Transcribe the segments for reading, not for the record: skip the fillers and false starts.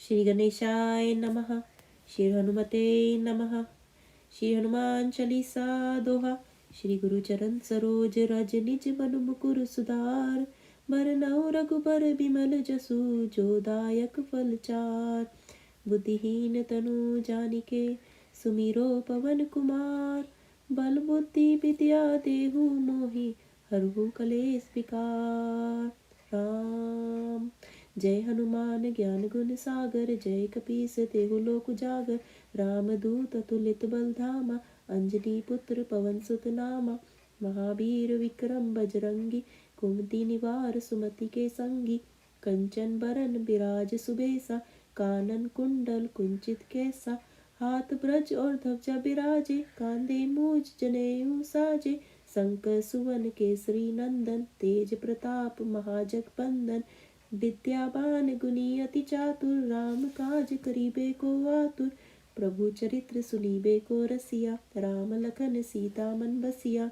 श्री गणेशाय नमः। श्री हनुमते नमः। श्री हनुमान चालीसा दोहा। श्री गुरु चरण सरोज रज निज मनु मुकुर सुधार। बरनउँ रघुबर बिमल जसु जो दायक फल चार। बुद्धिहीन तनु जानिके सुमिरो पवन कुमार। बल बुद्धि विद्या देहु मोहि हरहु कलेस विकार। राम जय हनुमान ज्ञान गुण सागर। जय कपीस तेहु लोक उजागर। रामदूत अतुलित बल धामा। अंजनी पुत्र पवन सुत नामा। महावीर विक्रम बजरंगी। कुमति निवार सुमति के संगी। कंचन बरन बिराज सुबेसा। कानन कुंडल कुंचित कैसा। हाथ ब्रज और ध्वजा बिराजे। कांधे मूज जनेऊ साजे। शंकर सुवन केसरी नंदन। तेज प्रताप महाजगबंदन। विद्यावान गुणी अति चातुर। राम काज करिबे को आतुर। प्रभु चरित्र सुनिबे को रसिया। राम लखन सीता मन बसिया।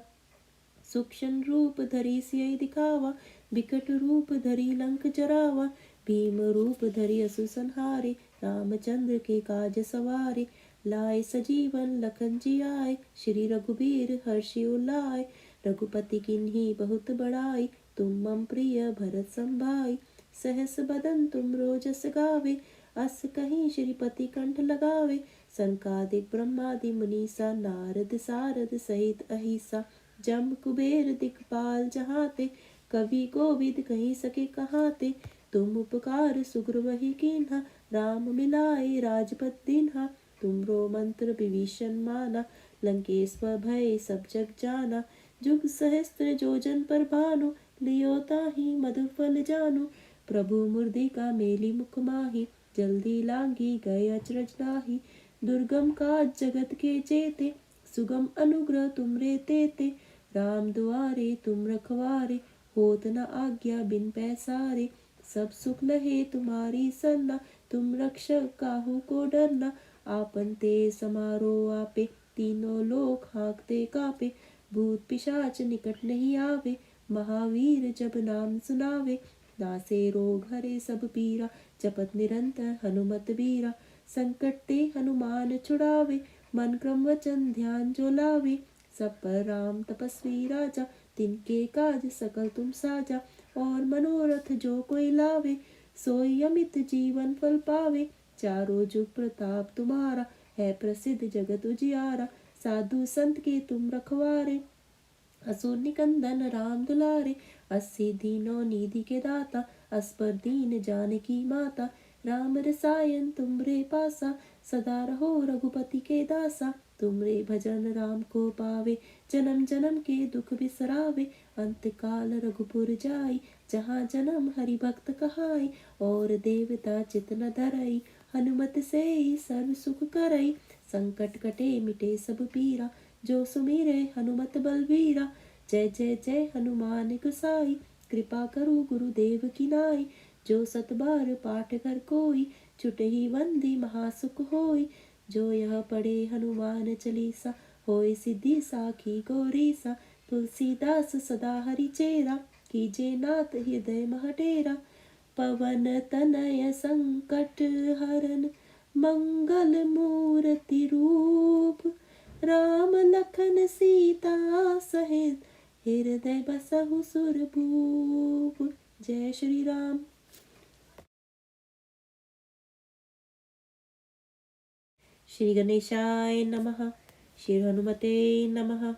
सूक्ष्म रूप धरि सियहि दिखावा। विकट रूप धरि लंक जरावा। भीम रूप धरि असुर संहारे। रामचंद्र के काज सवारे। लाए सजीवन लखन जियाए। श्री रघुबीर हर्षि उलाए। रघुपति किन्ही बहुत बड़ाई। तुम मम प्रिय भरत संभाई। सहस बदन तुम रोजस गावे। अस कहीं श्रीपति कंठ लगावे। सनकादिक ब्रह्मादि मुनीसा। नारद सारद सहित अहिसा। जम कुबेर दिखपाल जहाते। कवि कोविद कहीं सके कहाते। तुम उपकार सुग्रीव कीन्हा। राम मिलाए राजपद दीन्हा। तुमरो मंत्र विभीषण माना। लंकेश्वर भय सब जग जाना। जुग सहस्त्र जोजन पर भानु। लियो ताहि मधुर फल जानु। प्रभु मुर्दिका मेली मुख माहि। जल्दी लांगी गए अचरज नाही। दुर्गम काज जगत के जेते। सुगम अनुग्रह तुमरे तेते। राम दुआरे तुम रखवारे। होत न आज्ञा बिन पैसारे। सब सुख लहे तुम्हारी सरना। तुम रक्षक काहू को डरना। आपन तेज समारो आपे। तीनों लोक हाँकते कापे। भूत पिशाच निकट नहीं आवे। महावीर जब नाम सुनावे। नासे रोग हरे सब पीरा। जपत निरंतर हनुमत बीरा। संकट ते हनुमान छुड़ावे। मन क्रम वचन ध्यान जो लावे। सब पर राम तपस्वी राजा। तिनके काज सकल तुम साजा। और मनोरथ जो कोई लावे। सोई अमित जीवन फल पावे। चारों जुग प्रताप तुम्हारा। है प्रसिद्ध जगत उजियारा। साधु संत के तुम रखवारे। असुर निकंदन राम दुलारे। अस्सी दीनों निधि के दाता। असपर दीन जानकी माता। राम रसायन तुमरे पासा। सदा रहो रघुपति के दासा। तुमरे भजन राम को पावे। जन्म जन्म के दुख बिसरावे। अंत काल रघुपुर जाई। जहाँ जन्म हरि भक्त कहाई। और देवता चित न धरई। हनुमत से ही सर्व सुख करई। संकट कटे मिटे सब पीरा। जो सुमिरे हनुमत बलवीरा। जय जय जय हनुमान गोसाई। कृपा करो गुरुदेव की नाई। जो सत बार पाठ कर कोई। छुटहि बंदी महासुख होई। जो यह पढ़े हनुमान चालीसा। होय सिद्धि साखी गौरीसा। तुलसीदास सदा हरि चेरा। कीजे नाथ हृदय मह डेरा। पवन तनय संकट हरन। मंगल मूर्ति रूप। राम लखन सीता सहित। हृदय बसहु सुरभूप। जय श्री राम। श्री गणेशाय नमः। श्री हनुमते नमः।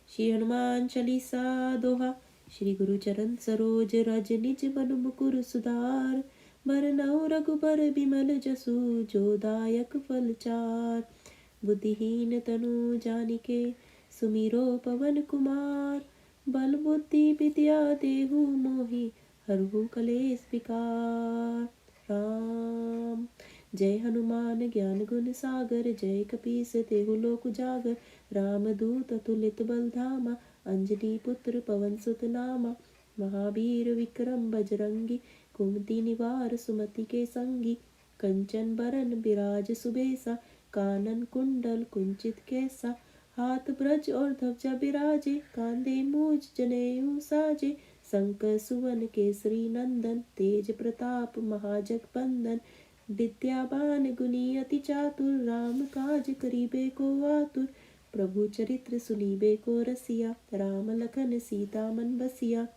श्री हनुमान चालीसा दोहा। श्री गुरु चरण सरोज रज निज मनु मुकुर सुधार। बरनउँ रघुबर बिमल जसु जो दायक फल चार। बुद्धिहीन तनु जानिके सुमिरो पवन कुमार। बल बुद्धि विद्या देहु मोहि हरहु कलेस विकार। राम जय हनुमान ज्ञान गुण सागर। जय कपीस तेहु लोक उजागर। रामदूत अतुलित बल धामा। अंजनी पुत्र पवन सुत नामा। महावीर विक्रम बजरंगी। कुमति निवार सुमति के संगी। कंचन बरन बिराज सुबेसा। कानन कुंडल कुंचित कैसा। हाथ ब्रज और ध्वजा बिराजे। कांधे मूज जनेऊ साजे। शंकर सुवन केसरी नंदन। तेज प्रताप महाजगबंदन। विद्यावान गुणी अति चातुर, राम काज करीबे को आतुर। प्रभु चरित्र सुनीबे को रसिया, राम लखन सीता मन बसिया।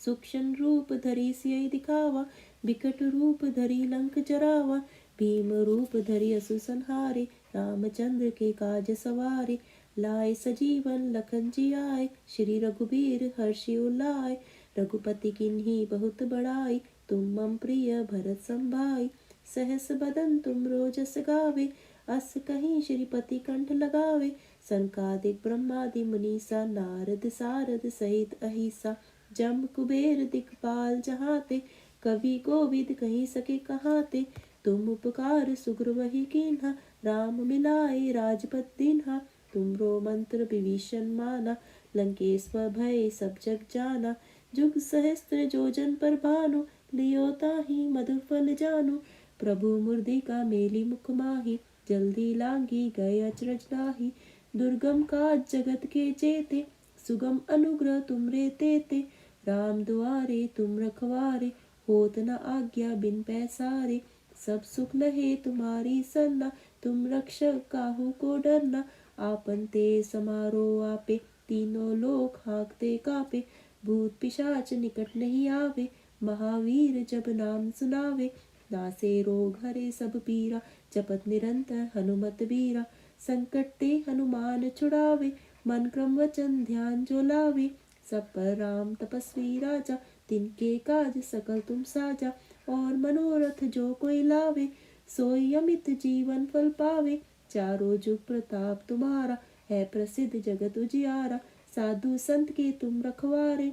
सूक्ष्म रूप धरि सियहि दिखावा, बिकट रूप धरि लंक जरावा। भीम रूप धरि असुर संहारे, रामचंद्र के काज सवारे। लाए सजीवन लखन जी आए, श्री रघुबीर हर्षि उलाए। रघुपति किन्ही बहुत बड़ाई, तुम मम प्रिय भरत संभाई। सहस बदन तुम रोजस गावे, अस कहीं श्रीपति कंठ लगावे। सनकादिक ब्रह्मादि मुनीसा, नारद सारद सहित अहिसा। जम कुबेर दिखपाल जहाते, कवि कोविद कहीं सके कहाते। तुम उपकार सुग्रीव कीन्हा, राम मिलाए राजपद दीन्हा। तुमरो मंत्र विभीषण माना, लंकेश्वर भय सब जग जाना। जुग सहस्त्र जोजन पर भानु, लियो ताहि मधुर फल जानु। प्रभु मुर्दिका मेली मुख माही, जल्दी लांगी गए अचरज नाही। दुर्गम काज जगत के जेते, सुगम अनुग्रह तुमरे तेते। राम दुआरे तुम रखवारे, होत न आज्ञा बिन पैसारे। सब सुख लहे तुम्हारी सरना, तुम रक्षक काहू को डरना। आपन तेज समारो आपे, तीनों लोक हाँकते कापे। भूत पिशाच निकट नहीं आवे, महावीर जब नाम सुनावे। नासे रोग हरे सब पीरा, जपत निरंतर हनुमत बीरा। संकट ते हनुमान छुड़ावे, मन क्रम वचन ध्यान जो लावे। सब पर राम तपस्वी राजा, तिनके काज सकल तुम साजा। और मनोरथ जो कोई लावे, सोई अमित जीवन फल पावे। चारों जुग प्रताप तुम्हारा, है प्रसिद्ध जगत उजियारा। साधु संत के तुम रखवारे,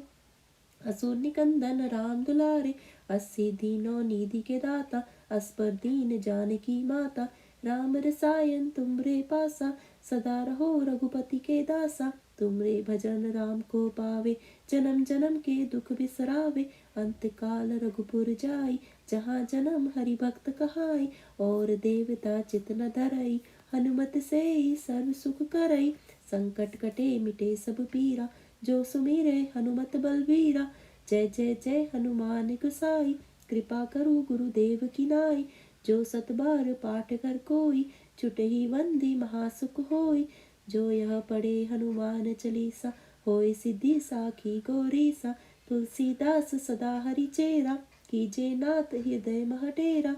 असुर निकंदन राम दुलारे। अस्सी दीनों निधि के दाता, अस पर दीन जानकी माता। राम रसायन तुमरे पासा, सदा रहो रघुपति के दासा। तुमरे भजन राम को पावे, जन्म जन्म के दुख बिसरावे। अंत काल रघुपुर जाई, जहाँ जन्म हरि भक्त कहाई। और देवता चित न धरई, हनुमत से ही सर्व सुख करई। संकट कटे मिटे सब पीरा, जो सुमिरे हनुमत बलवीरा। जय जय जय हनुमान गोसाई, कृपा करो गुरुदेव की नाई। जो सत बार पाठ कर कोई, छुटहि बंदी महासुख होई। जो यह पढ़े हनुमान चालीसा, होय सिद्धि साखी गौरीसा। तुलसीदास सदा हरि चेरा, कीजे नाथ हृदय मह डेरा।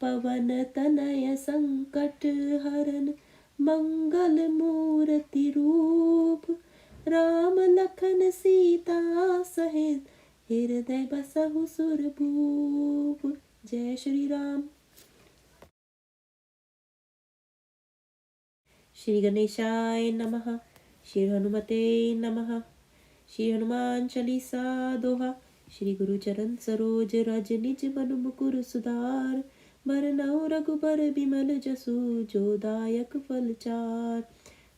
पवन तनय संकट हरन, मंगल मूर्ति रूप। राम लखन सीता सहित, हृदय बसहु सुरभूप। जय श्री राम। श्री गणेशाय नमः। श्री हनुमते नमः। श्री हनुमान चालीसा दोहा। श्री गुरु चरण सरोज रज, निज मन मुकुर सुधार। बरनउँ रघुबर बिमल जसु, जो दायक फल चार।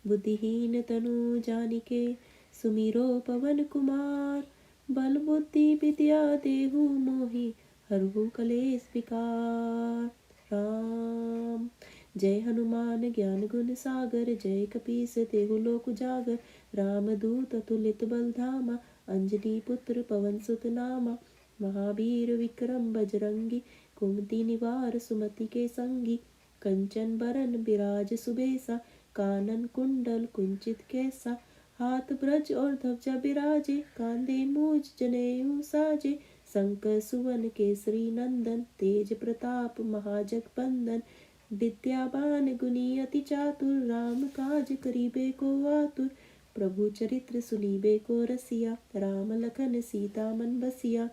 बुद्धिहीन तनु जानिके, सुमिरो पवन कुमार। बल बुद्धि विद्या देहु मोहि, हरहु कलेश विकार। राम जय हनुमान ज्ञान गुण सागर, जय कपीस तेहु लोक उजागर। राम दूत अतुलित बल धामा, अंजनी पुत्र पवन सुत नामा। महावीर विक्रम बजरंगी, कुमति निवार सुमति के संगी। कंचन बरन बिराज सुबेसा, कानन कुंडल कुंचित कैसा। हाथ ब्रज और ध्वजा बिराजे, कांधे मूज जनेऊ साजे। शंकर सुवन केसरी नंदन, तेज प्रताप महाजगबंदन। विद्यावान गुणी अति चातुर, राम काज करीबे को आतुर। प्रभु चरित्र सुनीबे को रसिया, राम लखन सीता मन बसिया।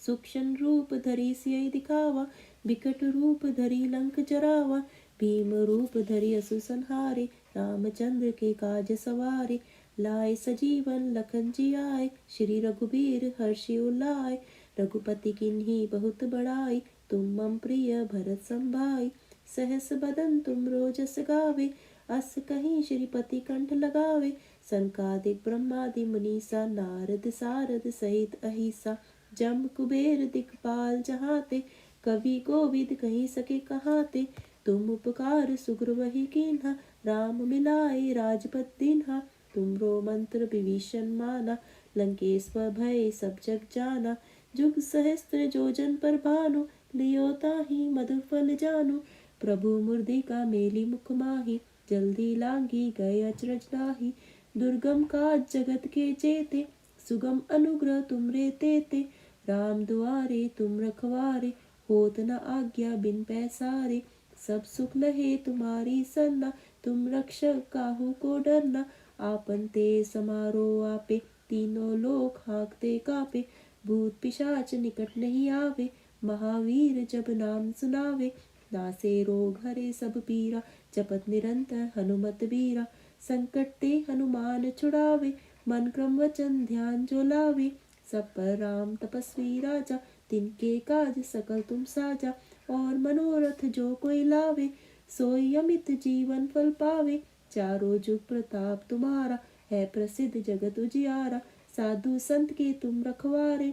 सूक्ष्म रूप धरि सियहि दिखावा, बिकट रूप धरि लंक जरावा। भीम रूप धरि असुर संहारे, रामचंद्र के काज सवारे। लाए सजीवन लखन जी आए, श्री रघुबीर हर्षि उलाए। रघुपति किन्ही बहुत बड़ाई, तुम मम प्रिय भरत संभाई। सहस बदन तुम रोजस गावे, अस कहीं श्रीपति कंठ लगावे। सनकादिक ब्रह्मादि मुनीसा, नारद सारद सहित अहिसा। जम कुबेर दिखपाल जहाते, कवि कोविद कहीं सके कहाते। तुम उपकार सुग्रीव कीन्हा, राम मिलाए राजपद दीन्हा। तुमरो मंत्र विभीषण माना, लंकेश्वर भय सब जग जाना। जुग सहस्त्र जोजन पर भानु, लियो ताहि मधुर फल जानु। प्रभु मुर्दिका मेली मुख माही, जल्दी लांगी गए अचरज नाही। दुर्गम काज जगत के जेते, सुगम अनुग्रह तुमरे तेते। राम दुआरे तुम रखवारे, होत न आज्ञा बिन पैसारे। सब सुख लहे तुम्हारी सरना, तुम रक्षक काहू को डरना। आपन ते समारो आपे, तीनों लोक हाँकते कापे। भूत पिशाच निकट नहीं आवे, महावीर जब नाम सुनावे। नासे रोग हरे सब पीरा, जपत निरंतर हनुमत बीरा। संकट ते हनुमान छुड़ावे, मन क्रम वचन ध्यान जो लावे। सब पर राम तपस्वी राजा, तिनके काज सकल तुम साजा। और मनोरथ जो कोई लावे, सोई अमित जीवन फल पावे। चारों जुग प्रताप तुम्हारा, है प्रसिद्ध जगत उजियारा। साधु संत के तुम रखवारे,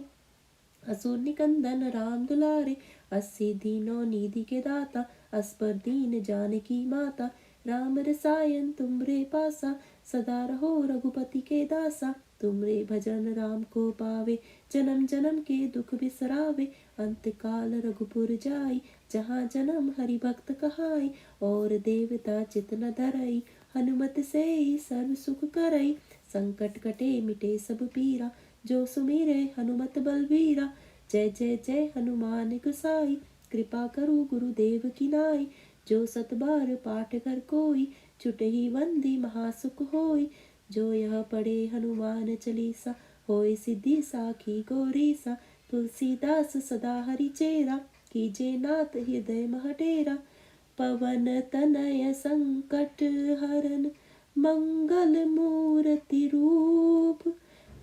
असुर निकंदन राम दुलारे। अस्सी दीनों निधि के दाता, असपर दीन जानकी माता। राम रसायन तुमरे पासा, सदा रहो रघुपति के दासा। तुमरे भजन राम को पावे, जन्म जन्म के दुख बिसरावे। अंत काल रघुपुर जाई, जहाँ जन्म हरि भक्त कहाई। और देवता चित न धरई, हनुमत से सर्व सुख करई। संकट कटे मिटे सब पीरा, जो सुमिरे हनुमत बलबीरा। जय जय जय हनुमान गोसाई, कृपा करु गुरुदेव की नाई। जो सत बार पाठ कर कोई, छुटहि बंदी महासुख होई। जो यह पढ़े हनुमान चालीसा, होय सिद्धि साखी गौरीसा। तुलसीदास सदा हरि चेरा, कीजे नाथ हृदय मह डेरा। पवन तनय संकट हरन, मंगल मूर्ति रूप।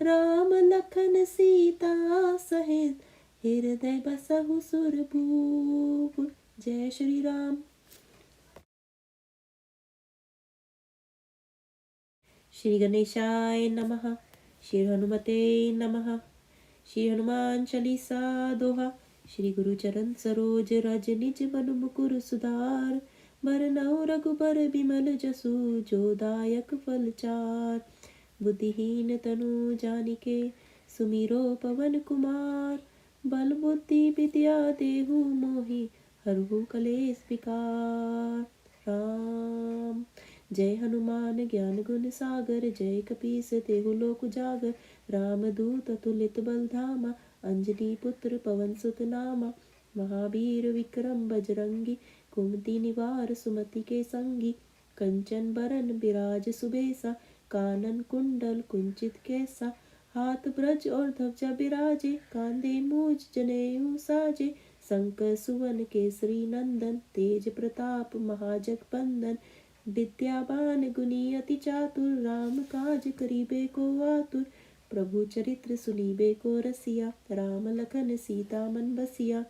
राम लखन सीता सहित, हृदय बसहु सुरभूप। जय श्री राम। श्री गणेशाय नमः। श्री हनुमते नमः। श्री हनुमान चालीसा दोहा। श्री गुरु चरण सरोज रज, निज मन मुकुर सुधार। बरनउँ रघुबर बिमल जसु, जो दायक फल चार। बुद्धिहीन तनु जानिके, सुमिरो पवन कुमार। बल बुद्धि विद्या देहु मोहि, हरहु कलेश विकार। राम जय हनुमान ज्ञान गुण सागर, जय कपीस तेहु लोक उजागर। राम दूत अतुलित बल धामा, अंजनी पुत्र पवन सुत नामा। महावीर विक्रम बजरंगी, कुमति निवार सुमति के संगी। कंचन बरन बिराज सुबेसा, कानन कुंडल कुंचित केसा। हाथ ब्रज और ध्वजा बिराजे, कांधे मूज जनेऊ साजे। शंकर सुवन केसरी नंदन, तेज प्रताप महाजगबंदन। विद्यावान गुणी अति चातुर, राम काज करिबे को आतुर। प्रभु चरित्र सुनिबे को रसिया, राम लखन सीता मन बसिया।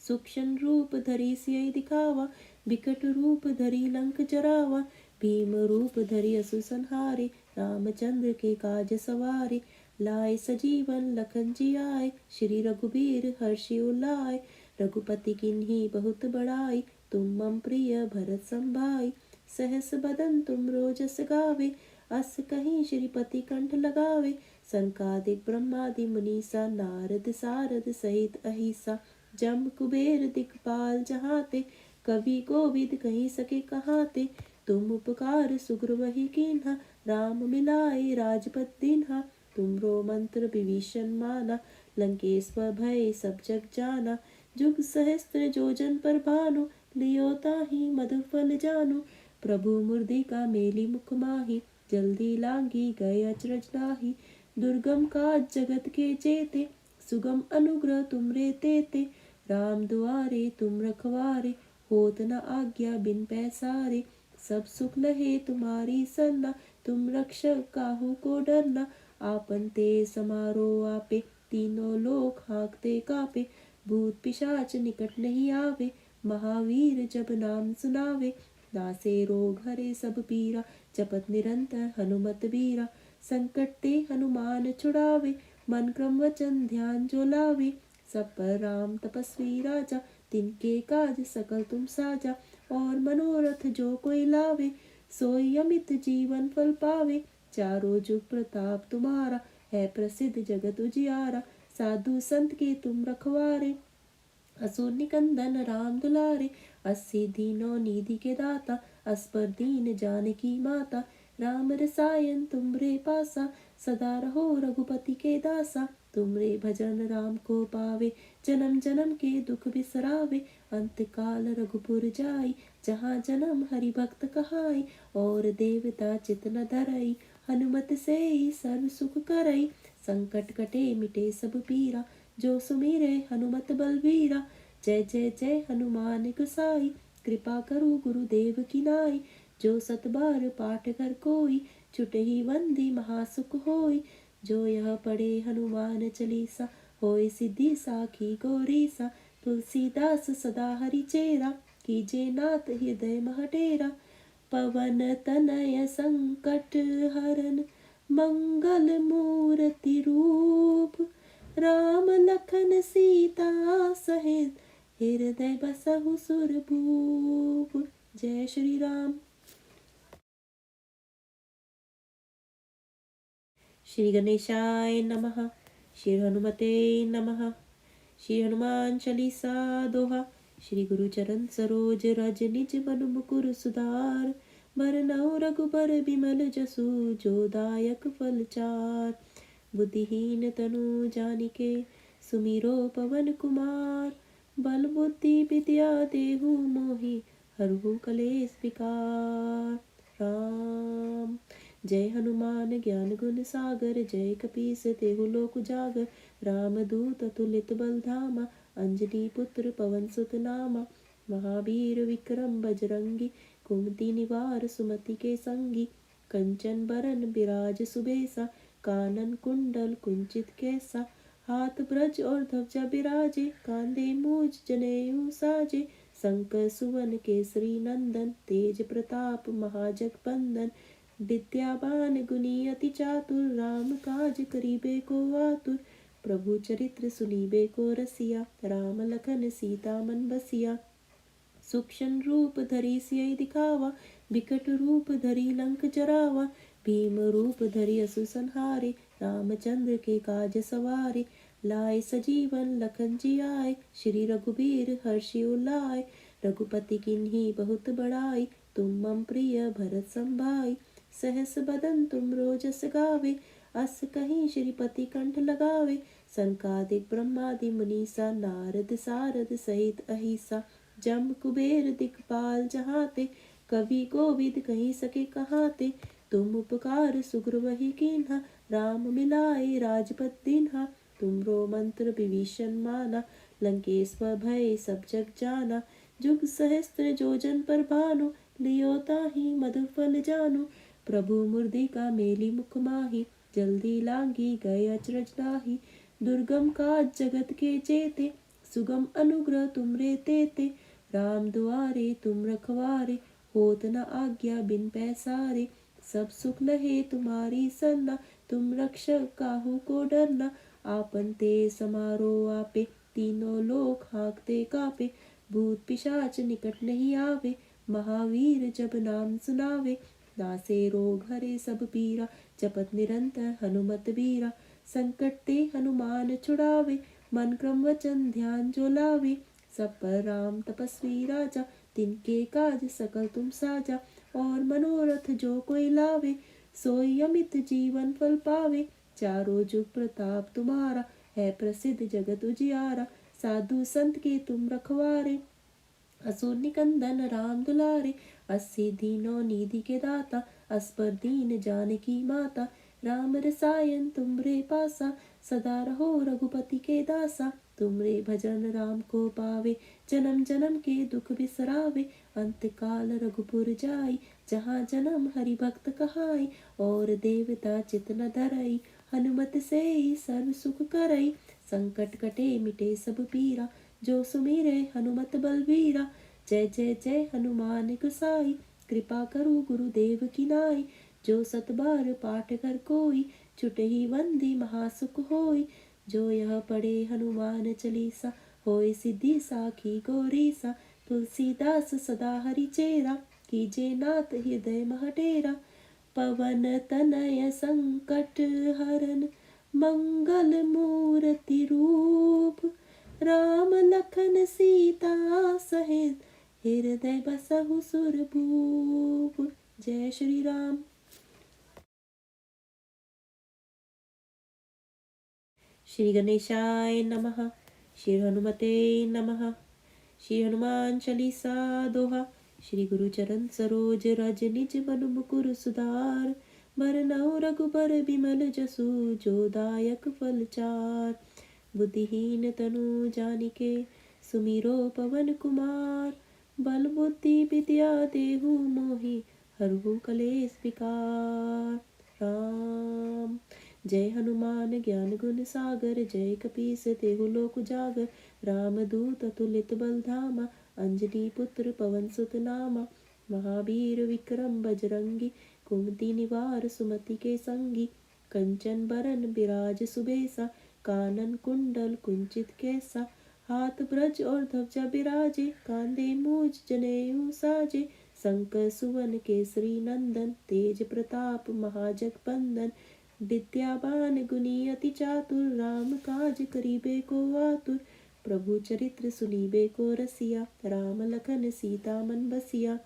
सूक्ष्म रूप धरि सियहि दिखावा, बिकट रूप धरि लंक जरावा। भीम रूप धरि असुर संहारे, रामचंद्र के काज सवारे। लाए सजीवन लखन जियाए, श्री रघुबीर हर्षि उलाए। रघुपति किन्ही बहुत बड़ाई, तुम मम प्रिय भरत संभाई। सहस बदन तुम रोजस गावे, अस कहीं श्रीपति कंठ लगावे। सनकादिक ब्रह्मादि मुनीसा, नारद सारद सहित अहिसा। जम कुबेर दिखपाल जहाते, कवि कोविद कहीं सके कहाते। तुम उपकार सुग्र वही कीन्हा, राम मिलाए राजपद दीन्हा। तुमरो मंत्र विभीषण माना, लंकेश्वर भय सब जग जाना। जुग सहस्त्र जोजन पर भानु, लियो ताहि मधुर फल जानु। प्रभु मुर्दिका मेली मुख माही, जल्दी लांगी गए अचरज नाही। दुर्गम काज जगत के जेते, सुगम अनुग्रह तुमरे तेते। राम दुआरे तुम रखवारे, होत न आज्ञा बिन पैसारे। सब सुख लहे तुम्हारी सरना, तुम रक्षक काहू को डरना। आपन ते समारो आपे, तीनों लोक हाँकते कापे। भूत पिशाच निकट नहीं आवे, महावीर जब नाम सुनावे। नासे रोग हरे सब पीरा, जपत निरंतर हनुमत बीरा। संकट ते हनुमान छुड़ावे, मन क्रम वचन ध्यान जो लावे। सब पर राम तपस्वी राजा, तिनके काज सकल तुम साजा। और मनोरथ जो कोई लावे, सोई अमित जीवन फल पावे। चारों जुग प्रताप तुम्हारा, है प्रसिद्ध जगत उजियारा। साधु संत के तुम रखवारे, असुर निकंदन राम दुलारे। 80 दीनों निधि के दाता, अस्पर दीन जानकी माता। राम रसायन तुमरे पासा, सदा रहो रघुपति के दासा। तुमरे भजन राम को पावे, जन्म जन्म के दुख बिसरावे। अंत काल रघुपुर जाई, जहाँ जन्म हरि भक्त कहाई। और देवता चित न धरई, हनुमत से ही सर्व सुख करई। संकट कटे मिटे सब पीरा, जो सुमिरे हनुमत बलबीरा। जय जय जय हनुमान गोसाई, कृपा करो गुरुदेव की नाई। जो सत बार पाठ कर कोई, छुटहि बंदी महासुख होई। जो यह पढ़े हनुमान चालीसा, होय सिद्धि साखी गौरीसा। तुलसीदास सदा हरि चेरा, कीजे नाथ हृदय मह डेरा। पवन तनय संकट हरन, मंगल मूर्ति रूप। राम लखन सीता सहित, हृदय बसहु सुरभूप। जय श्री राम। श्री गणेशाय नमः। श्री हनुमते नमः। श्री हनुमान चालीसा दोहा। श्री गुरु चरण सरोज रज, निज मन मुकुर सुधार। बरनउँ रघुबर बिमल जसु, जो दायक फल चार। बुद्धिहीन तनु जानिके, सुमिरो पवन कुमार। बल बुद्धि विद्या देहु मोहि, हरहु कलेश विकार। राम जय हनुमान ज्ञान गुण सागर, जय कपीस तेहु लोक उजागर। रामदूत अतुलित बल धामा, अंजनी पुत्र पवन सुत नामा। महावीर विक्रम बजरंगी, कुमति निवार सुमति के संगी। कंचन बरन बिराज सुबेसा, कानन कुंडल कुंचित कैसा। हाथ ब्रज और ध्वजा बिराजे, कांधे मूज जनेऊ साजे। शंकर सुवन केसरी नंदन, तेज प्रताप महाजगबंदन। विद्यावान गुणी अति चातुर, राम काज करिबे को आतुर। प्रभु चरित्र सुनिबे को रसिया, राम लखन सीता मन बसिया। सूक्ष्म रूप धरि सियहि दिखावा, बिकट रूप धरि लंक जरावा। भीम रूप धरि असुर संहारे, रामचंद्र के काज सवारे। लाए सजीवन लखन जियाए, श्री रघुबीर हर्षि उलाए। रघुपति किन्ही बहुत बड़ाई, तुम मम प्रिय भरत संभाई। सहस बदन तुम रोजस गावे, अस कहीं श्रीपति कंठ लगावे। सनकादिक ब्रह्मादि मुनीसा, नारद सारद सहित अहिसा। जम कुबेर दिखपाल जहाते, कवि कोविद कहीं सके कहाते। तुम उपकार सुग्रीव कीन्हा, राम मिलाए राजपद दीन्हा। तुमरो मंत्र विभीषण माना, लंकेश्वर भय सब जग जाना। जुग सहस्त्र जोजन पर भानु, लियो ताहि मधुर फल जानु। प्रभु मुर्दिका मेली मुख माहि, जल्दी लांगी गए अचरज नाही। दुर्गम काज जगत के जेते, सुगम अनुग्रह तुमरे तेते। राम दुआरे तुम रखवारे, होत न आज्ञा बिन पैसारे। सब सुख लहे तुम्हारी सरना, तुम रक्षक काहू को डरना। आपन ते समारो आपे, तीनों लोक हाँकते कापे। भूत पिशाच निकट नहीं आवे, महावीर जब नाम सुनावे। नासे रोग हरे सब पीरा, जपत निरंतर हनुमत बीरा। संकट ते हनुमान छुड़ावे, मन क्रम वचन ध्यान जो लावे। सब पर राम तपस्वी राजा, तिनके काज सकल तुम साजा। और मनोरथ जो कोई लावे, सोई अमित जीवन फल पावे। चारों जुग प्रताप तुम्हारा, है प्रसिद्ध जगत उजियारा। साधु संत के तुम रखवारे, असुर निकंदन राम दुलारे। 80 दीनों निधि के दाता, अस्पर दीन जानकी माता। राम रसायन तुमरे पासा, सदा रहो रघुपति के दासा। तुमरे भजन राम को पावे, जन्म जन्म के दुख बिसरावे। अंत काल रघुपुर जाई, जहाँ जन्म हरि भक्त कहाई। और देवता चित न धरई, हनुमत से ही सर्व सुख करई। संकट कटे मिटे सब पीरा, जो सुमिरे हनुमत बलबीरा। जय जय जय हनुमान गोसाई, कृपा करो गुरुदेव की नाई। जो सत बार पाठ कर कोई, छुटहि बंदी महासुख होई। जो यह पढ़े हनुमान चालीसा, होय सिद्धि साखी गौरीसा। तुलसीदास सदा हरि चेरा, कीजे नाथ हृदय मह डेरा। पवन तनय संकट हरन, मंगल मूर्ति रूप, राम लखन सीता सहित हृदय बसहु सुरभूप। जय श्री राम। श्री गणेशाय नमः। श्री हनुमते नमः। श्री हनुमान चालीसा दोहा। श्री गुरु चरण सरोज रज निज मनु मुकुर सुधार, बरनउँ रघुबर बिमल जसु जो दायक फल चार। बुद्धिहीन तनु जानिके सुमिरो पवन कुमार, बल बुद्धि विद्या देहु मोहि हरहु कलेश विकार। राम। जय हनुमान ज्ञान गुण सागर, जय कपीस तेहु लोक उजागर। रामदूत अतुलित बल धामा, अंजनी पुत्र पवन सुत नामा। महावीर विक्रम बजरंगी, कुमति निवार सुमति के संगी। कंचन बरन बिराज सुबेसा, कानन कुंडल कुंचित केसा। हाथ ब्रज और ध्वजा बिराजे, कांधे मूज जनेऊ साजे। शंकर सुवन केसरी नंदन, तेज प्रताप महाजगबंदन। विद्यावान गुणी अति चातुर, राम काज करिबे को आतुर। प्रभु चरित्र सुनिबे को रसिया, राम लखन सीता मन बसिया।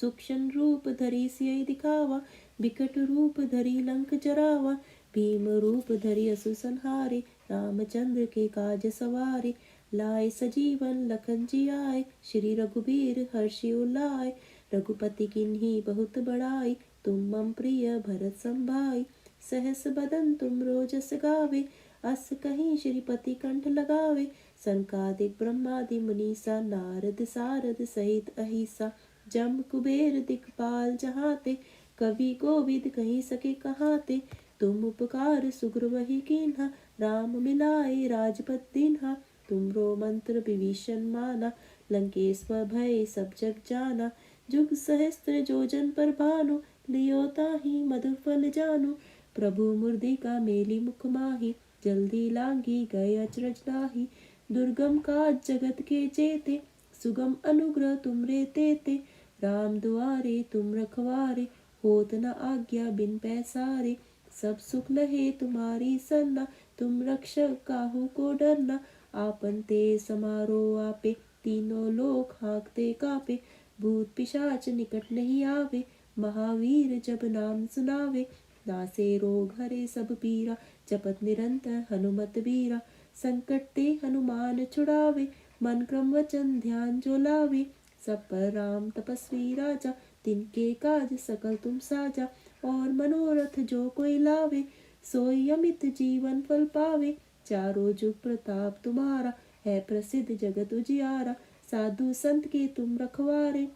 सूक्ष्म रूप धरि सियहि दिखावा, बिकट रूप धरि लंक जरावा। भीम रूप धरि असुर संहारे, रामचंद्र के काज सवारे। लाए सजीवन लखन जियाए, श्री रघुबीर हर्षि उलाए। रघुपति किन्ही बहुत बड़ाई, तुम मम प्रिय भरत सम भाई। सहस बदन तुम रोजस गावे, अस कहीं श्रीपति कंठ लगावे। सनकादिक ब्रह्मादि मुनीसा, नारद सारद सहित अहिसा। जम कुबेर दिखपाल जहाते, कवि कोविद कहीं सके कहाते। तुम उपकार सुग्रीव कीन्हा, राम मिलाए राजपद दीन्हा। तुमरो मंत्र विभीषण माना, लंकेश्वर भय सब जग जाना। जुग सहस्त्र जोजन पर भानु, लियो ताहि मधुर फल जानु। प्रभु मुर्दिका मेली मुख माहि, जल्दी लांगी गए अचरज नाही। दुर्गम काज जगत के जेते, सुगम अनुग्रह तुमरे तेते। राम दुआरे तुम रखवारे, होत न आज्ञा बिन पैसारे। सब सुख लहे तुम्हारी सरना, तुम रक्षक काहू को डरना। आपन ते समारो आपे, तीनों लोक हाँकते कापे। भूत पिशाच निकट नहीं आवे, महावीर जब नाम सुनावे। नासे रोग हरे सब पीरा, जपत निरंतर हनुमत बीरा। संकट ते हनुमान छुड़ावे, मन क्रम वचन ध्यान जो लावे। सब पर राम तपस्वी राजा, तिनके काज सकल तुम साजा। और मनोरथ जो कोई लावे, सोई अमित जीवन फल पावे। चारों जुग प्रताप तुम्हारा, है प्रसिद्ध जगत उजियारा। साधु संत के तुम रखवारे,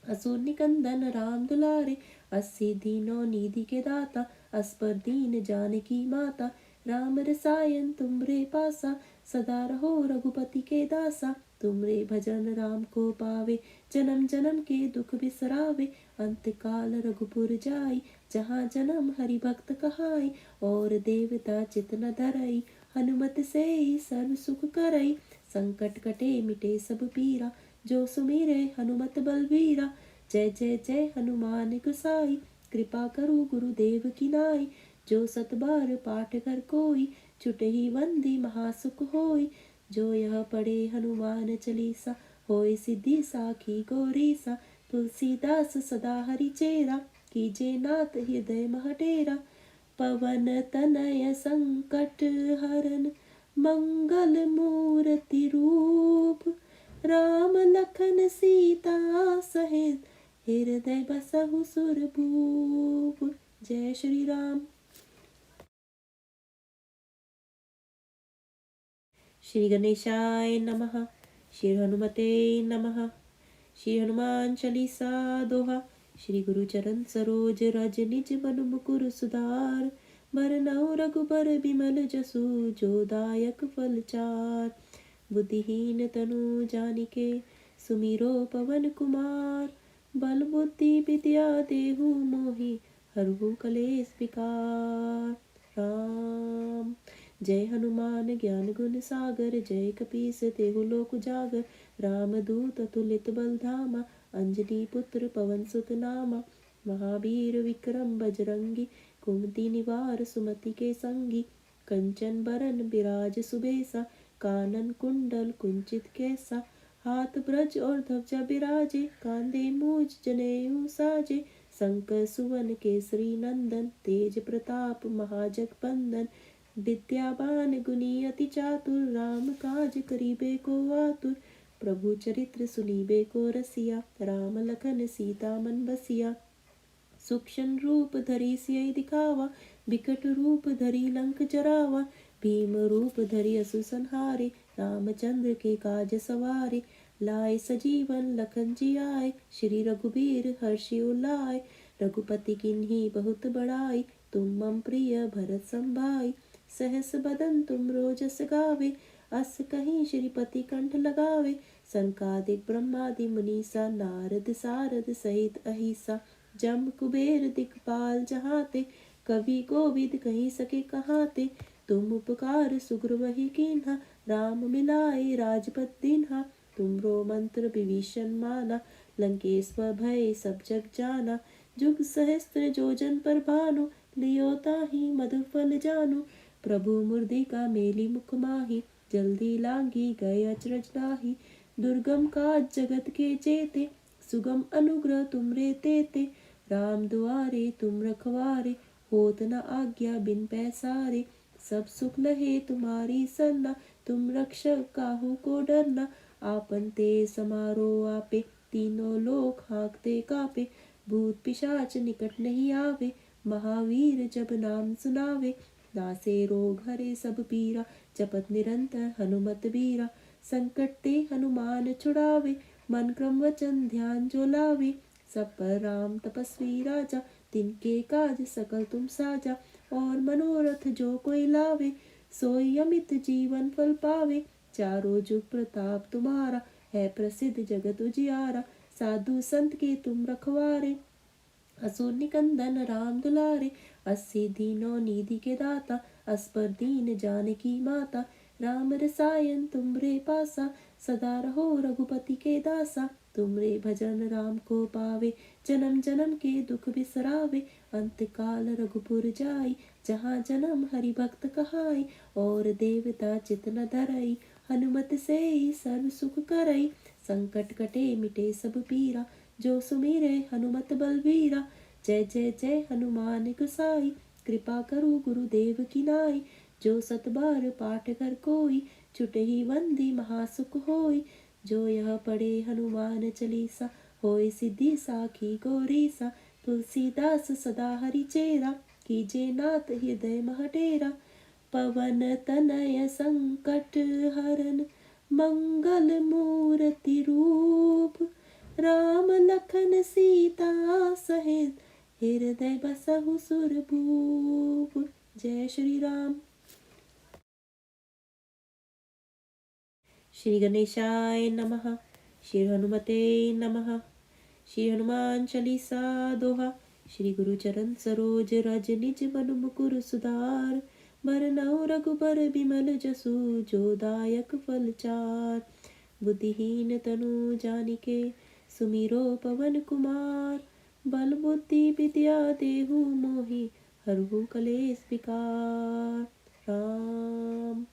असुर निकंदन राम दुलारे। अस्सी दीनों निधि के दाता, असपर दीन जानकी माता। राम रसायन तुमरे पासा, सदा रहो रघुपति के दासा। तुमरे भजन राम को पावे, जन्म जन्म के दुख बिसरावे। अंत काल रघुपुर जाई, जहाँ जन्म हरि भक्त कहाई। और देवता चित न धरई, हनुमत से ही सर्व सुख करई। संकट कटे मिटे सब पीरा, जो सुमिरे हनुमत बलबीरा। जय जय जय हनुमान गोसाई, कृपा करु गुरुदेव की नाई। जो सत बार पाठ कर कोई, छुटहि बंदी महासुख होई। जो यह पढ़े हनुमान चालीसा, होय सिद्धि साखी गौरीसा। तुलसीदास सदा हरि चेरा, कीजे नाथ हृदय मह डेरा। पवन तनय संकट हरन, मंगल मूर्ति रूप। राम लखन सीता सहित हृदय बसहु सुरभूप। जय श्री राम। श्री गणेशाय नमः। श्री हनुमते नमः। श्री हनुमान चालीसा दोहा। श्री गुरु चरण सरोज रज निज मनु मुकुर सुधार, बरनउँ रघुबर बिमल जसु जो दायक फल चार। बुद्धिहीन तनु जानिके सुमिरो पवन कुमार, बल बुद्धि विद्या देहु मोहि हरहु कलेश विकार। राम। जय हनुमान ज्ञान गुण सागर, जय कपीस तेहु लोक उजागर। रामदूत अतुलित बल धामा, अंजनी पुत्र पवन सुत नामा। महावीर विक्रम बजरंगी, कुमति निवार सुमति के संगी। कंचन बरन बिराज सुबेसा, कानन कुंडल कुंचित कैसा। हाथ ब्रज और ध्वजा बिराजे, कांधे मूज जनेऊ साजे। शंकर सुवन केसरी नंदन, तेज प्रताप महाजगबंदन। विद्यावान गुणी अति चातुर, राम काज करिबे को आतुर। प्रभु चरित्र सुनिबे को रसिया, राम लखन सीता मन बसिया। सूक्ष्म रूप धरि सियहि दिखावा, बिकट रूप धरि लंक जरावा। भीम रूप धरि असुर संहारे, रामचंद्र के काज सवारे। लाए सजीवन लखन जी आए, श्री रघुबीर हर्षि उलाए। रघुपति किन्ही बहुत बड़ाई, तुम मम प्रिय भरत संभाई। सहस बदन तुम रोजस गावे, अस कहीं श्रीपति कंठ लगावे। सनकादिक ब्रह्मादि मुनीसा, नारद सारद सहित अहिसा। जम कुबेर दिखपाल जहाते, कवि कोविद कहीं सके कहाते। तुम उपकार सुग्रीव ही कीन्हा, राम मिलाए राजपद दीन्हा। तुमरो मंत्र विभीषण माना, लंकेश्वर भय सब जग जाना। जुग सहस्त्र जोजन पर भानु, लियो ताहि मधुर फल जानु। प्रभु मुर्दिका मेली मुख माही, जल्दी लांगी गए अचरज लाही। दुर्गम काज जगत के जेते, सुगम अनुग्रह तुमरे तेते। राम दुआरे तुम रखवारे, होत न आज्ञा बिन पैसारे। सब सुख लहे तुम्हारी सरना, तुम रक्षक काहू को डरना। आपन ते समारो आपे, तीनों लोक हाँकते कापे। भूत पिशाच निकट नहीं आवे, महावीर जब नाम सुनावे। नासे रोग हरे सब पीरा, जपत निरंतर हनुमत बीरा। संकट ते हनुमान छुड़ावे, मन क्रम वचन ध्यान जो लावे। सब पर राम तपस्वी राजा, तिनके काज सकल तुम साजा। और मनोरथ जो कोई लावे, सोई अमित जीवन फल पावे। चारों जुग प्रताप तुम्हारा, है प्रसिद्ध जगत उजियारा। साधु संत के तुम रखवारे, असुर निकंदन राम दुलारे। अस्सी दीनों निधि के दाता, असपर दीन जानकी माता। राम रसायन तुमरे पासा, सदा रहो रघुपति के दासा। तुमरे भजन राम को पावे, जन्म जन्म के दुख बिसरावे। अंत काल रघुपुर जाई, जहाँ जन्म हरि भक्त कहाई। और देवता चित न धरई, हनुमत से ही सर्व सुख करई। संकट कटे मिटे सब पीरा, जो सुमिरे हनुमत बलवीरा। जय जय जय हनुमान गोसाई, कृपा करो गुरुदेव की नाई। जो सत बार पाठ कर कोई, छुटहि बंदी महासुख होई। जो यह पढ़े हनुमान चालीसा, होय सिद्धि साखी गौरीसा। तुलसीदास सदा हरि चेरा, कीजे नाथ हृदय मह डेरा। पवन तनय संकट हरन, मंगल मूर्ति रूप। राम लखन सीता सहित, हृदय बसहु सुरभूप। जय श्री राम। श्री गणेशाय नमः। श्री हनुमते नमः। श्री हनुमान चालीसा दोहा। श्री गुरु चरण सरोज रज, निज मन मुकुर सुधार। बरनउँ रघुबर बिमल जसु, जो दायक फल चार। बुद्धिहीन तनु जानिके, सुमिरो पवन कुमार। बल बुद्धि विद्या देहु मोहि, हरहु कलेश विकार। राम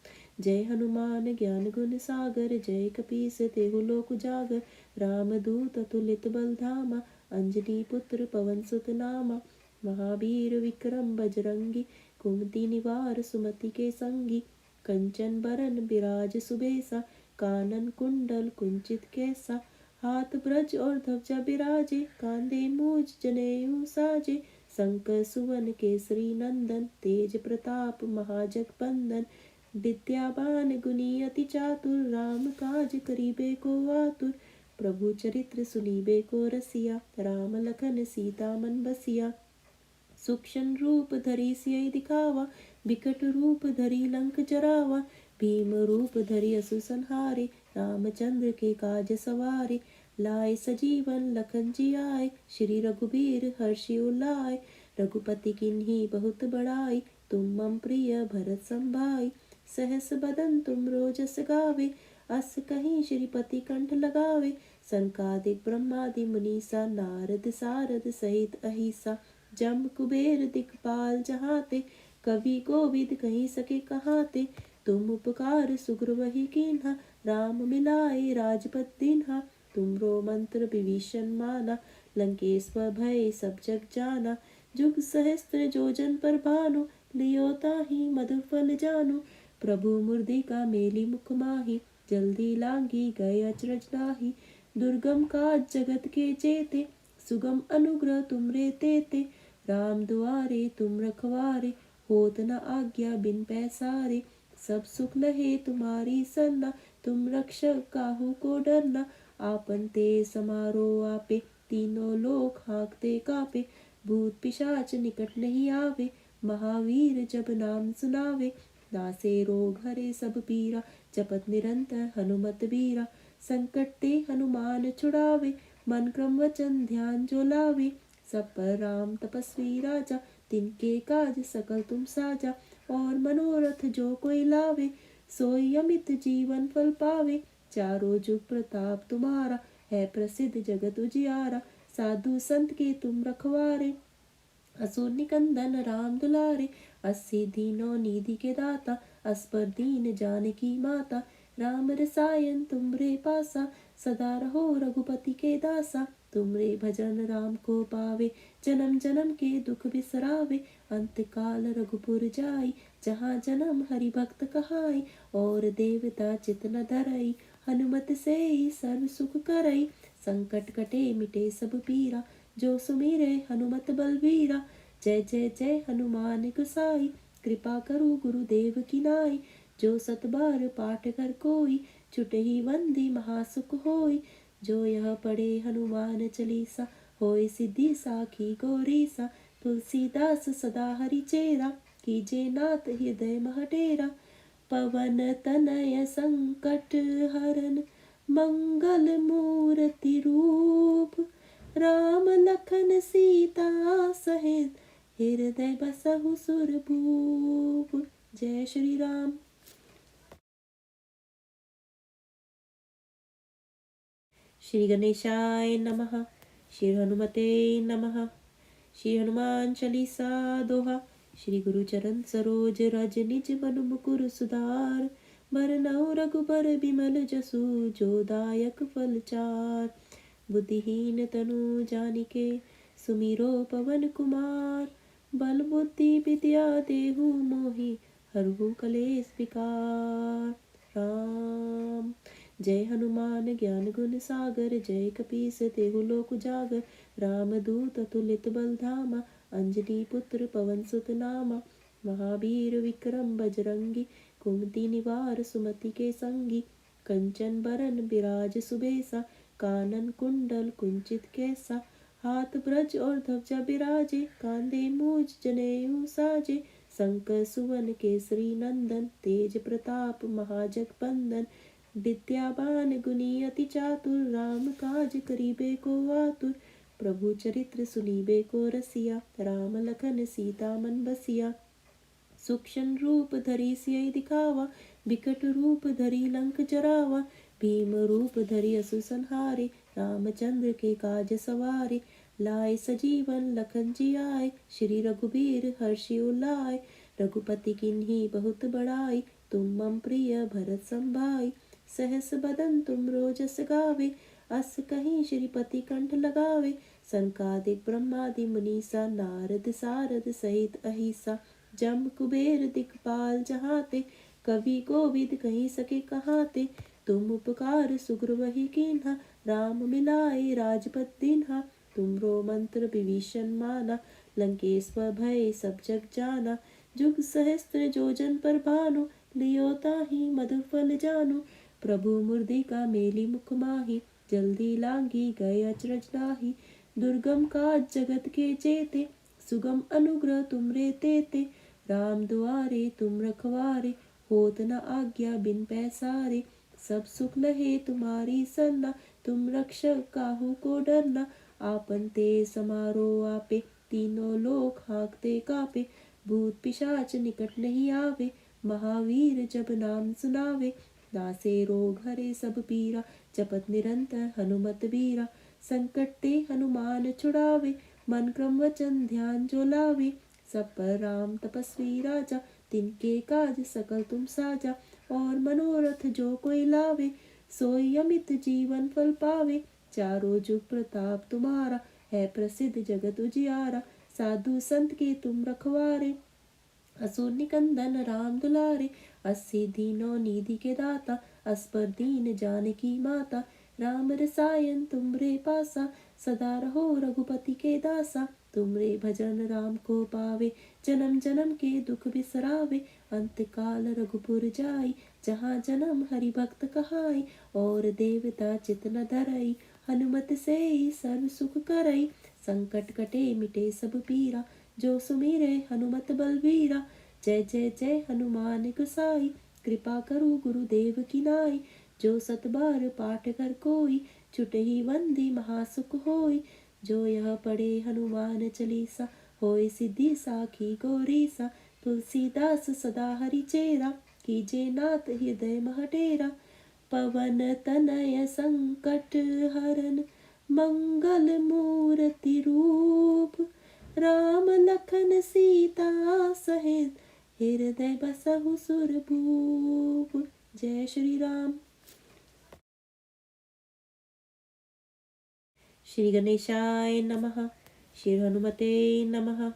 जय हनुमान ज्ञान गुण सागर, जय कपीस तेहु लोक उजागर। राम दूत अतुलित बल धामा, अंजनी पुत्र पवन सुत नामा। महावीर विक्रम बजरंगी, कुमति निवार सुमति के संगी। कंचन बरन बिराज सुबेसा, कानन कुंडल कुंचित कैसा। हाथ ब्रज और ध्वजा बिराजे, कांधे मूज जनेऊ साजे। शंकर सुवन केसरी नंदन, तेज प्रताप महाजगबंदन। विद्यावान गुणी अति चातुर, राम काज करिबे को आतुर। प्रभु चरित्र सुनिबे को रसिया, राम लखन सीता मन बसिया। सूक्ष्म रूप धरि सियहि दिखावा, बिकट रूप धरि लंक जरावा। भीम रूप धरि असुर संहारे, रामचंद्र के काज सवारे। लाए सजीवन लखन जी आए, श्री रघुबीर हर्षि उलाए। रघुपति किन्ही बहुत बड़ाई, तुम मम प्रिय भरत संभाई। सहस बदन तुम रोजस गावे, अस कहीं श्रीपति कंठ लगावे। सनकादिक ब्रह्मादि मुनीसा, नारद सारद सहित अहिसा। जम कुबेर दिखपाल जहाते, कवि कोविद कहीं सके कहाते। तुम उपकार सुग्र वही कीन्हा, राम मिलाए राजपद दीन्हा। तुमरो मंत्र विभीषण माना, लंकेश्वर भय सब जग जाना। जुग सहस्त्र जोजन पर भानु, लियो ताहि मधुर फल जानु। प्रभु मुर्दिका मेली मुख माही, जल्दी लांगी गए अचरज लाही। दुर्गम काज जगत के जेते, सुगम अनुग्रह तुमरे तेते। राम दुआरे तुम रखवारे, होत न आज्ञा बिन पैसारे। सब सुख लहे तुम्हारी सरना, तुम रक्षक काहू को डरना। आपन ते समारो आपे, तीनों लोक हाँकते कापे। भूत पिशाच निकट नहीं आवे, महावीर जब नाम सुनावे। नासे रोग हरे सब पीरा, जपत निरंतर हनुमत बीरा। संकट ते हनुमान छुड़ावे, मन क्रम वचन ध्यान जो लावे। सब पर राम तपस्वी राजा, तिनके काज सकल तुम साजा। और मनोरथ जो कोई लावे, सोई अमित जीवन फल पावे। चारों जुग प्रताप तुम्हारा, है प्रसिद्ध जगत उजियारा। साधु संत के तुम रखवारे, असुर निकंदन राम दुलारे। अस्सी दीनों निधि के दाता, असपर दीन जानकी माता। राम रसायन तुमरे पासा, सदा रहो रघुपति के दासा। तुमरे भजन राम को पावे, जन्म जन्म के दुख बिसरावे। अंत काल रघुपुर जाई, जहाँ जन्म हरि भक्त कहाई। और देवता चित न धरई, हनुमत से ही सर्व सुख करई। संकट कटे मिटे सब पीरा, जो सुमिरे हनुमत बलवीरा। जय जय जय हनुमान गोसाई, कृपा करो गुरुदेव की नाई। जो सत बार पाठ कर कोई, छुटहि बंदी महासुख होई। जो यह पढ़े हनुमान चालीसा, होय सिद्धि साखी गौरीसा। तुलसीदास सदा हरि चेरा, कीजे नाथ हृदय मह डेरा। पवन तनय संकट हरन, मंगल मूर्ति रूप। राम लखन सीता सहित, हृदय बसहु सुरभूप। जय श्री राम। श्री गणेशाय नमः। श्री हनुमते नमः। श्री हनुमान चालीसा दोहा। श्री गुरु चरण सरोज रज, निज मन मुकुर सुधार। बरनउँ रघुबर बिमल जसु, जो दायक फल चार। बुद्धिहीन तनु जानिके, सुमिरो पवन कुमार। बल बुद्धि विद्या देहु मोहि, हरहु कलेश विकार। राम जय हनुमान ज्ञान गुण सागर, जय कपीस तेहु लोक उजागर। राम दूत अतुलित बल धामा, अंजनी पुत्र पवन सुत नामा। महावीर विक्रम बजरंगी, कुमति निवार सुमति के संगी। कंचन बरन बिराज सुबेसा, कानन कुंडल कुंचित कैसा। हाथ ब्रज और ध्वजा बिराजे, कांधे मूज जनेऊ साजे। शंकर सुवन केसरी नंदन, तेज प्रताप महाजगबंदन। विद्यावान गुणी अति चातुर, राम काज करिबे को आतुर। प्रभु चरित्र सुनिबे को रसिया, राम लखन सीता मन बसिया। सूक्ष्म रूप धरि सियहि दिखावा, विकट रूप धरि लंक जरावा। भीम रूप धरि असुर संहारे, रामचंद्र के काज सवारे। लाए सजीवन लखन जियाए, श्री रघुबीर हर्षि उलाए। रघुपति किन्ही बहुत बड़ाई, तुम मम प्रिय भरत संभाई। सहस बदन तुम रोजस गावे, अस कहीं श्रीपति कंठ लगावे। सनकादिक ब्रह्मादि मुनीसा, नारद सारद सहित अहिसा। जम कुबेर दिखपाल जहाते, कवि कोविद कहीं सके कहाते। तुम उपकार सुग्र वही कीन्हा, राम मिलाए राजपद दीन्हा। तुमरो मंत्र विभीषण माना, लंकेश्वर भय सब जग जाना। जुग सहस्त्र जोजन पर भानु, लियो ताहि मधुर फल जानु। प्रभु मुर्दिका मेली मुख माही, जल्दी लांगी गए अचरज लाही। दुर्गम काज जगत के जेते, सुगम अनुग्रह तुमरे तेते। राम दुआरे तुम रखवारे, होत न आज्ञा बिन पैसारे। सब सुख लहे तुम्हारी सरना, तुम रक्षक काहू को डरना। आपन ते समारो आपे, तीनों लोक हाँकते कापे। भूत पिशाच निकट नहीं आवे, महावीर जब नाम सुनावे। नासे रोग हरे सब पीरा, जपत निरंतर हनुमत बीरा। संकट ते हनुमान छुड़ावे, मन क्रम वचन ध्यान जो लावे, सब पर राम तपस्वी राजा, तिनके काज सकल तुम साजा। और मनोरथ जो कोई लावे, सोई अमित जीवन फल पावे। चारों जुग प्रताप तुम्हारा, है प्रसिद्ध जगत उजियारा। साधु संत के तुम रखवारे, असुर निकंदन राम दुलारे। अस्सी दीनों निधि के दाता, अस्पर दीन जानकी माता। राम रसायन तुमरे पासा, सदा रहो रघुपति के दासा। तुमरे भजन राम को पावे, जन्म जन्म के दुख बिसरावे। अंत काल रघुपुर जाई, जहाँ जन्म हरि भक्त कहाई। और देवता चित न धरई, हनुमत से ही सर्व सुख करई। संकट कटे मिटे सब पीरा, जो सुमिरे हनुमत बलबीरा। जय जय जय हनुमान गोसाई, कृपा करो गुरुदेव की नाई। जो सत बार पाठ कर कोई, छुटहि बंदी महासुख होई। जो यह पढ़े हनुमान चालीसा, होय सिद्धि साखी गौरीसा। तुलसीदास सदा हरि चेरा, कीजे नाथ हृदय मह डेरा। पवन तनय संकट हरन, मंगल मूर्ति रूप। राम लखन सीता सहित, हृदय बसहु सुरभूप। जय श्री राम। श्री गणेशाय नमः। श्री हनुमते नमः।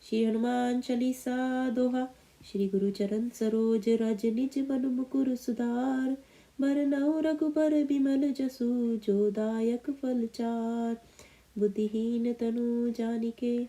श्री हनुमान चालीसा दोहा। श्री गुरु चरण सरोज रज, निज मन मुकुर सुधार। बरनउँ रघुबर बिमल जसु, जो दायक फल चार। बुद्धिहीन तनु जानिके,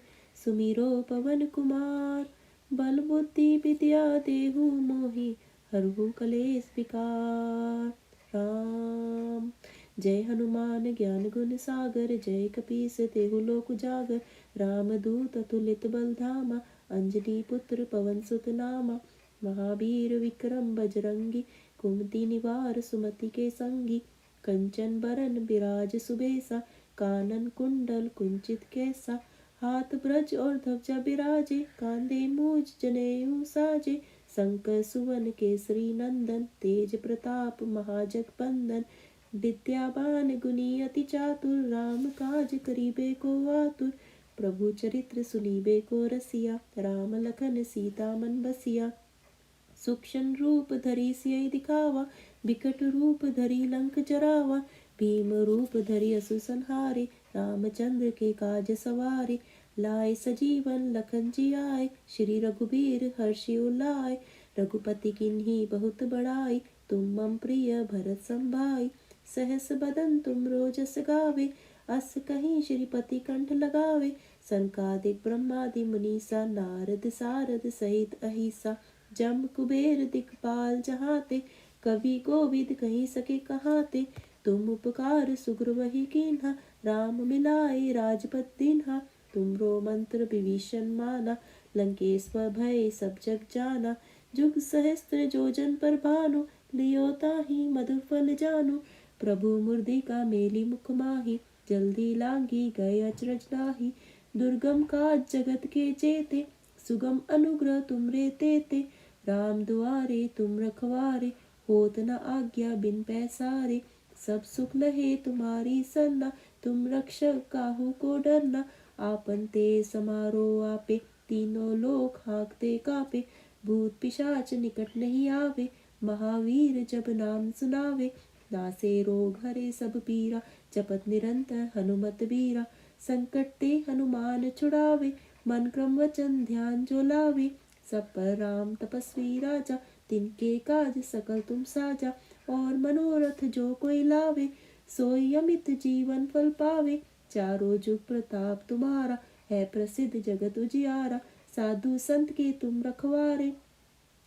सुमिरो पवन कुमार। बल बुद्धि विद्या देहु मोहि, हरहु कलेश विकार। राम जय हनुमान ज्ञान गुण सागर, जय कपीस तेहु लोक उजागर। रामदूत अतुलित बल धामा, अंजनी पुत्र पवन सुत नामा। महावीर विक्रम बजरंगी, कुमति निवार सुमति के संगी। कंचन बरन बिराज सुबेसा, कानन कुंडल कुंचित कैसा। हाथ ब्रज और ध्वजा बिराजे, कांधे मूज जनेऊ साजे। शंकर सुवन केसरी नंदन, तेज प्रताप महाजगबंदन। विद्यावान गुणी अति चातुर, राम काज करिबे को आतुर। प्रभु चरित्र सुनिबे को रसिया, राम लखन सीता मन बसिया। सूक्ष्म रूप धरि सियहि दिखावा, बिकट रूप धरि लंक जरावा। भीम रूप धरि असुर संहारे, रामचंद्र के काज सवारे। लाए सजीवन लखन जी आए, श्री रघुबीर हर्षि उलाए। रघुपति किन्ही बहुत बड़ाई, तुम मम प्रिय भरत संभाई। सहस बदन तुम रोजस गावे, अस कहीं श्रीपति कंठ लगावे। सनकादिक ब्रह्मादि मुनीसा, नारद सारद सहित अहिसा। जम कुबेर दिखपाल जहाते, कवि कोविद कहीं सके कहाते। तुम उपकार सुग्रीव कीन्हा, राम मिलाए राजपद दीन्हा। तुमरो मंत्र विभीषण माना, लंकेश्वर भय सब जग जाना। जुग सहस्त्र जोजन पर भानु, लियो ताहि मधुर फल जानु। प्रभु मुर्दिका मेली मुख माहि, जल्दी लांगी गए अचरज नाही। दुर्गम काज जगत के जेते, सुगम अनुग्रह तुमरे तेते। राम दुआरे तुम रखवारे, होत न आज्ञा बिन पैसारे। सब सुख लहे तुम्हारी सरना, तुम रक्षक काहू को डरना। आपन ते समारो आपे, तीनों लोक हाँकते कापे। भूत पिशाच निकट नहीं आवे, महावीर जब नाम सुनावे। नासे रोग हरे सब पीरा, जपत निरंतर हनुमत बीरा। संकट ते हनुमान छुड़ावे, मन क्रम वचन ध्यान जो लावे। सब पर राम तपस्वी राजा, तिनके काज सकल तुम साजा। और मनोरथ जो कोई लावे, सोई अमित जीवन फल पावे। चारों जुग प्रताप तुम्हारा, है प्रसिद्ध जगत उजियारा। साधु संत के तुम रखवारे,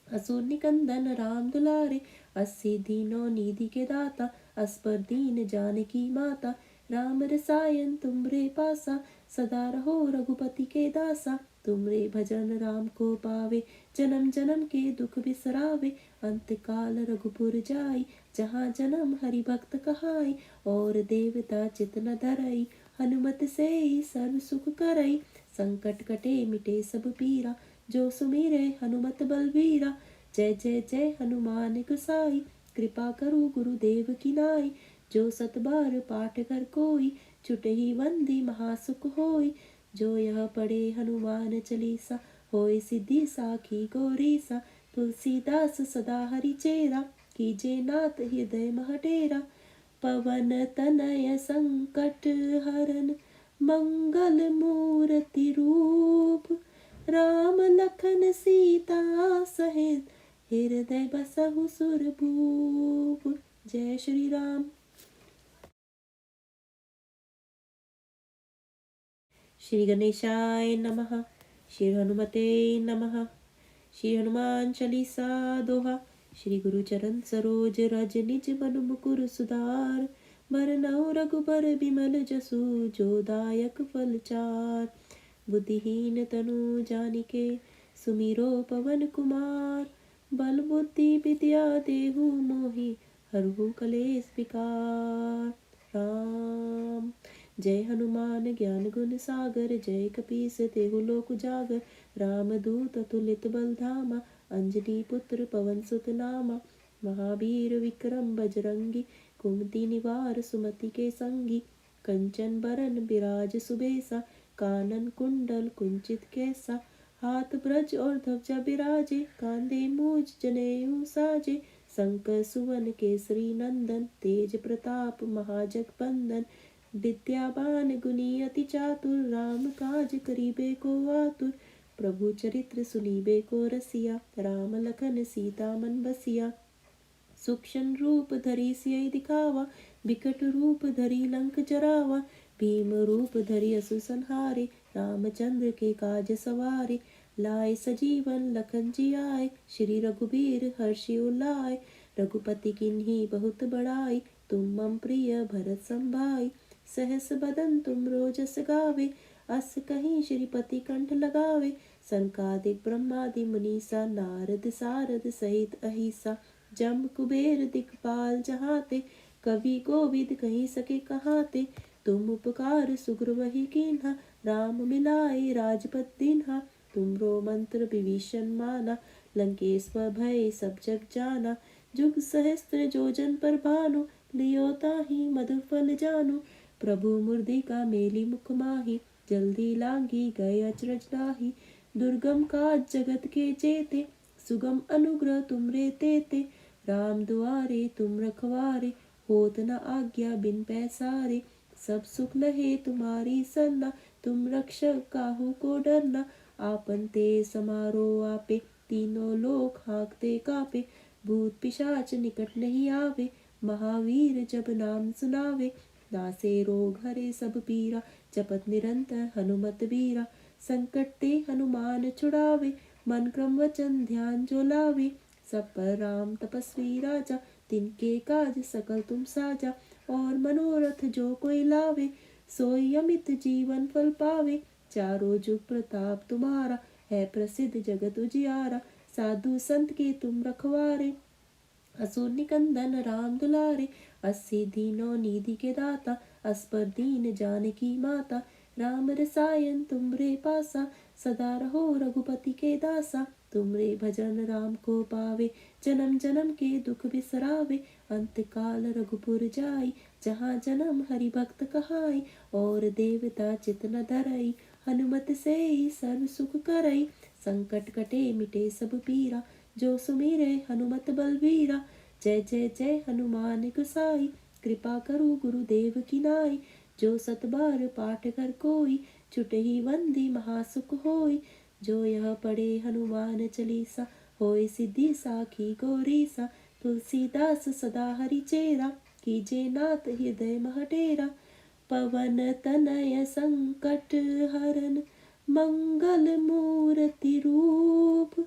असुर निकंदन राम दुलारे। अस्सी दीनों निधि के दाता, अस्पर दीन जानकी माता। राम रसायन तुमरे पासा, सदा रहो रघुपति के दासा। तुमरे भजन राम को पावे, जन्म जन्म के दुख बिसरावे। अंत काल रघुपुर जाई, जहाँ जन्म हरि भक्त कहाई। और देवता चित न धरई, हनुमत से ही सर्व सुख करई। संकट कटे मिटे सब पीरा, जो सुमिरे हनुमत बलबीरा। जय जय जय हनुमान गोसाई, कृपा करो गुरुदेव की नाई। जो सत बार पाठ कर कोई, छुटहि बंदी महासुख होई। जो यह पढ़े हनुमान चालीसा होय सिद्धि साखी गौरीसा। तुलसीदास सदा हरि चेरा कीजे नाथ हृदय मह डेरा। पवन तनय संकट हरन मंगल मूर्ति रूप। राम लखन सीता सहित हृदय बसहु सुरभूप। जय श्री राम। श्री गणेशाय नमः। श्री हनुमते नमः। श्री हनुमान चालीसा दोहा। श्री गुरु चरण सरोज रज निज मन मुकुर सुधार। बरनउँ रघुबर बिमल जसु जो दायक फल चार। बुद्धिहीन तनु जानिके सुमिरो पवन कुमार। बल बुद्धि विद्या देहु मोहि हरहु कलेश विकार। राम जय हनुमान ज्ञान गुण सागर। जय कपीस तेहु लोक उजागर। राम दूत अतुलित बल धामा। अंजनी पुत्र पवन सुत नामा। महावीर विक्रम बजरंगी। कुमति निवार सुमति के संगी। कंचन बरन बिराज सुबेसा। कानन कुंडल कुंचित कैसा। हाथ ब्रज और ध्वजा बिराजे। कांधे मूज जनेऊ साजे। शंकर सुवन केसरी नंदन। तेज प्रताप महाजगबंदन। विद्यावान गुणी अति चातुर। राम काज करिबे को आतुर। प्रभु चरित्र सुनिबे को रसिया। राम लखन सीता मन बसिया। सूक्ष्म रूप धरि सियहि दिखावा। बिकट रूप धरि लंक जरावा। भीम रूप धरि असुर संहारे। रामचंद्र के काज सवारे। लाए सजीवन लखन जियाए। श्री रघुबीर हर्षि उलाए। रघुपति किन्ही बहुत बड़ाई। तुम मम प्रिय भरत संभाई। सहस बदन तुम रोजस गावे। अस कहीं श्रीपति कंठ लगावे। सनकादिक ब्रह्मादि मुनीसा। नारद सारद सहित अहिसा। जम कुबेर दिखपाल जहाते। कवि कोविद कहीं सके कहाते। तुम उपकार सुग्रीव ही कीन्हा। राम मिलाए राजपद दीन्हा। तुमरो मंत्र विभीषण माना। लंकेश्वर भय सब जग जाना। जुग सहस्त्र जोजन पर भानु। लियो ताहि मधुर फल जानु। प्रभु मुर्दिका मेली मुख माही। जल्दी लांगी गए अचरज नाही। दुर्गम काज जगत के जेते। सुगम अनुग्रह तुमरे तेते। राम दुआरे तुम रखवारे। होत न आज्ञा बिन पैसारे। सब सुख लहे तुम्हारी सरना। तुम रक्षक काहू को डरना। आपन तेज समारो आपे। तीनों लोक हाँकते कापे। भूत पिशाच निकट नहीं आवे। महावीर जब नाम सुनावे। नासे रोग हरे सब पीरा। जपत निरंतर हनुमत बीरा। संकट ते हनुमान छुड़ावे। मन क्रम वचन ध्यान जो लावे। सब पर राम तपस्वी राजा। तिनके काज सकल तुम साजा। और मनोरथ जो कोई लावे। सोई अमित जीवन फल पावे। चारों जुग प्रताप तुम्हारा। है प्रसिद्ध जगत उजियारा। साधु संत के तुम रखवारे। असुर निकंदन राम दुलारे। अस्सी दीनों निधि के दाता। अस्पर दीन जानकी माता। राम रसायन तुमरे पासा। सदा रहो रघुपति के दासा। तुमरे भजन राम को पावे। जन्म जन्म के दुख बिसरावे। अंत काल रघुपुर जाई। जहाँ जन्म हरि भक्त कहाई। और देवता चित न धरई। हनुमत से सर्व सुख करई। संकट कटे मिटे सब पीरा। जो सुमिरे हनुमत बलवीरा। जय जय जय हनुमान गोसाई। कृपा करु गुरुदेव की नाई। जो सत बार पाठ कर कोई। छुटहि बंदी महासुख होई। जो यह पढ़े हनुमान चालीसा होय सिद्धि साखी गौरीसा। तुलसीदास सदा हरि चेरा कीजे नाथ हृदय मह डेरा। पवन तनय संकट हरन मंगल मूर्ति रूप।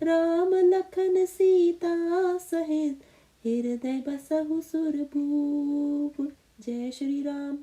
राम लखन सीता सहित हृदय बसहु सुरभूप। जय श्री राम।